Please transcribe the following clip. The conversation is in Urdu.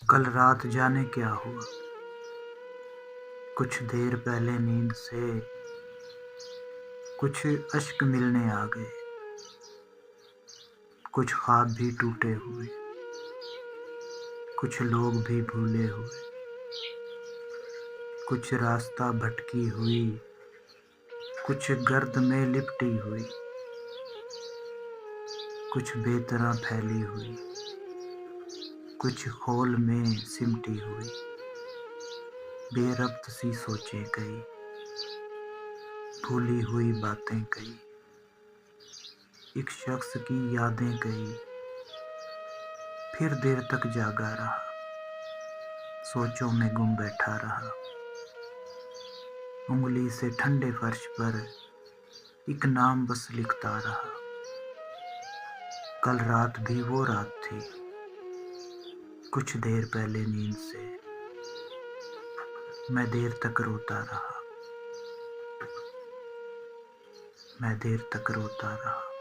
کل رات جانے کیا ہوا، کچھ دیر پہلے نیند سے کچھ اشک ملنے آ گئے، کچھ خواب بھی ٹوٹے ہوئے، کچھ لوگ بھی بھولے ہوئے، کچھ راستہ بھٹکی ہوئی، کچھ گرد میں لپٹی ہوئی، کچھ بے طرح پھیلی ہوئی، کچھ خول میں سمٹی ہوئی، بے ربط سی سوچیں کئی، بھولی ہوئی باتیں کئی، ایک شخص کی یادیں کئی، پھر دیر تک جاگا رہا، سوچوں میں گم بیٹھا رہا، انگلی سے ٹھنڈے فرش پر ایک نام بس لکھتا رہا۔ کل رات بھی وہ رات تھی، کچھ دیر پہلے نیند سے میں دیر تک روتا رہا، میں دیر تک روتا رہا۔